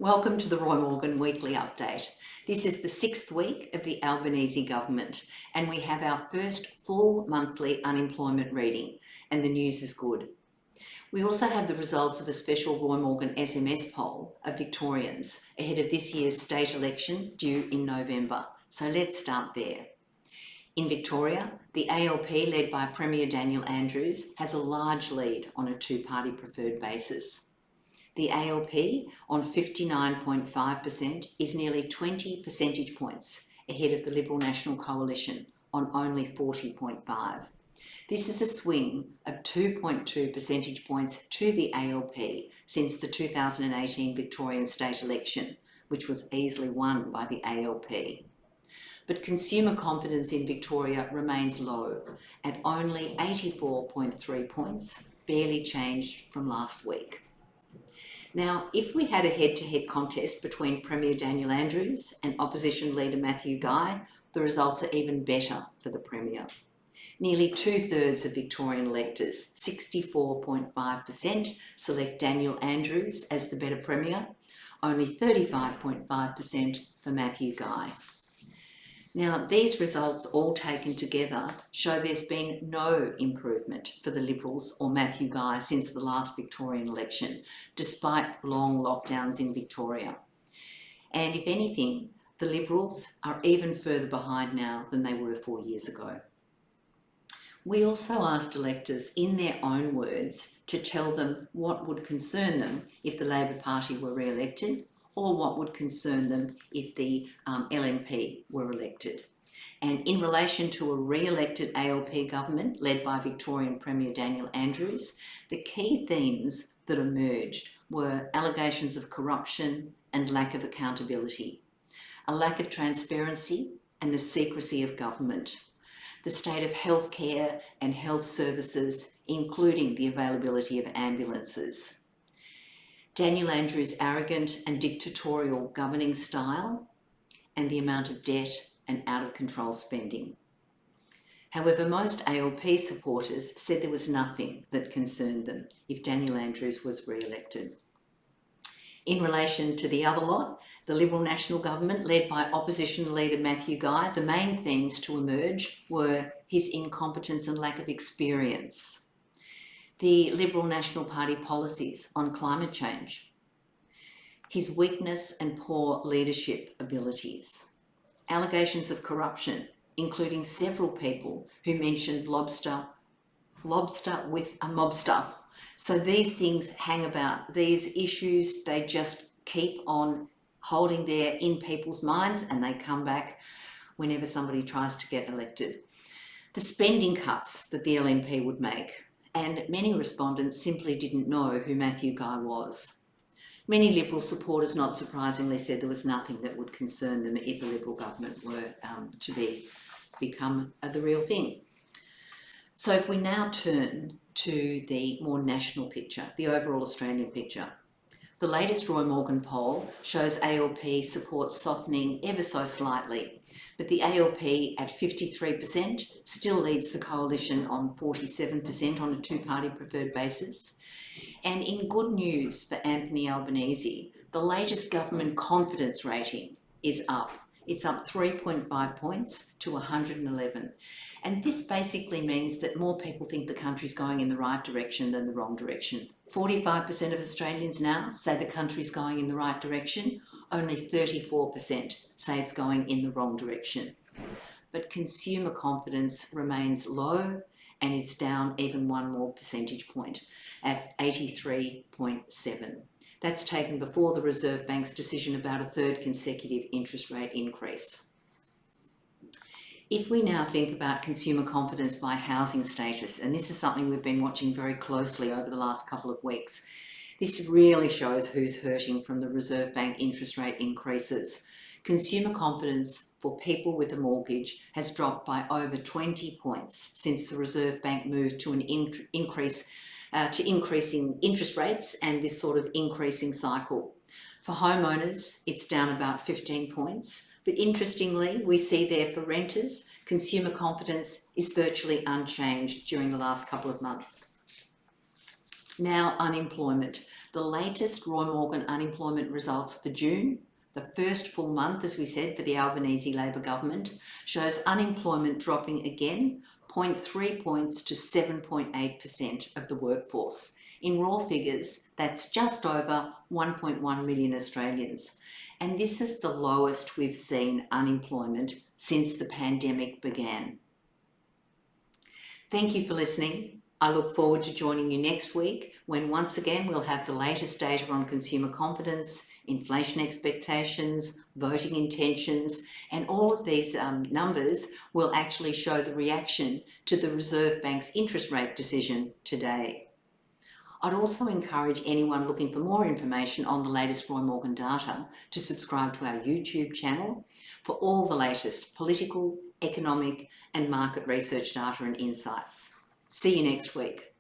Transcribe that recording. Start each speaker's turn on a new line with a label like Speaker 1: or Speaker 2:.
Speaker 1: Welcome to the Roy Morgan Weekly Update. This is the 6th week of the Albanese government and we have our first full monthly unemployment reading and the news is good. We also have the results of a special Roy Morgan SMS poll of Victorians ahead of this year's state election due in November. So let's start there. In Victoria, the ALP led by Premier Daniel Andrews has a large lead on a two-party preferred basis. The ALP on 59.5% is nearly 20 percentage points ahead of the Liberal National Coalition on only 40.5. This is a swing of 2.2 percentage points to the ALP since the 2018 Victorian state election, which was easily won by the ALP. But consumer confidence in Victoria remains low at only 84.3 points, barely changed from last week. Now, if we had a head-to-head contest between Premier Daniel Andrews and opposition leader Matthew Guy, the results are even better for the Premier. Nearly 2/3 of Victorian electors, 64.5%, select Daniel Andrews as the better Premier, only 35.5% for Matthew Guy. Now, these results all taken together show there's been no improvement for the Liberals or Matthew Guy since the last Victorian election, despite long lockdowns in Victoria. And if anything, the Liberals are even further behind now than they were 4 years ago. We also asked electors, in their own words, to tell them what would concern them if the Labor Party were re-elected, or what would concern them if the LNP were elected. And in relation to a re-elected ALP government led by Victorian Premier Daniel Andrews, the key themes that emerged were allegations of corruption and lack of accountability, a lack of transparency and the secrecy of government, the state of healthcare and health services, including the availability of ambulances, Daniel Andrews' arrogant and dictatorial governing style, and the amount of debt and out-of-control spending. However, most ALP supporters said there was nothing that concerned them if Daniel Andrews was re-elected. In relation to the other lot, the Liberal National Government led by opposition leader Matthew Guy, the main themes to emerge were his incompetence and lack of experience, the Liberal National Party policies on climate change, his weakness and poor leadership abilities, allegations of corruption, including several people who mentioned lobster with a mobster. So these things hang about, these issues, they just keep on holding there in people's minds and they come back whenever somebody tries to get elected. The spending cuts that the LNP would make, and many respondents simply didn't know who Matthew Guy was. Many Liberal supporters, not surprisingly, said there was nothing that would concern them if a Liberal government were to become the real thing. So if we now turn to the more national picture, the overall Australian picture, the latest Roy Morgan poll shows ALP support softening ever so slightly, but the ALP at 53% still leads the coalition on 47% on a two-party preferred basis. And in good news for Anthony Albanese, the latest government confidence rating is up. It's up 3.5 points to 111. And this basically means that more people think the country's going in the right direction than the wrong direction. 45% of Australians now say the country's going in the right direction. Only 34% say it's going in the wrong direction. But consumer confidence remains low and is down even one more percentage point at 83.7. That's taken before the Reserve Bank's decision about a third consecutive interest rate increase. If we now think about consumer confidence by housing status, and this is something we've been watching very closely over the last couple of weeks, this really shows who's hurting from the Reserve Bank interest rate increases. Consumer confidence for people with a mortgage has dropped by over 20 points since the Reserve Bank moved to an increasing interest rates and this sort of increasing cycle. For homeowners, it's down about 15 points. But interestingly, we see there for renters, consumer confidence is virtually unchanged during the last couple of months. Now, unemployment. The latest Roy Morgan unemployment results for June, the first full month, as we said, for the Albanese Labor government, shows unemployment dropping again 0.3 points to 7.8% of the workforce. In raw figures, that's just over 1.1 million Australians. And this is the lowest we've seen unemployment since the pandemic began. Thank you for listening. I look forward to joining you next week when once again we'll have the latest data on consumer confidence, inflation expectations, voting intentions, and all of these numbers will actually show the reaction to the Reserve Bank's interest rate decision today. I'd also encourage anyone looking for more information on the latest Roy Morgan data to subscribe to our YouTube channel for all the latest political, economic and market research data and insights. See you next week.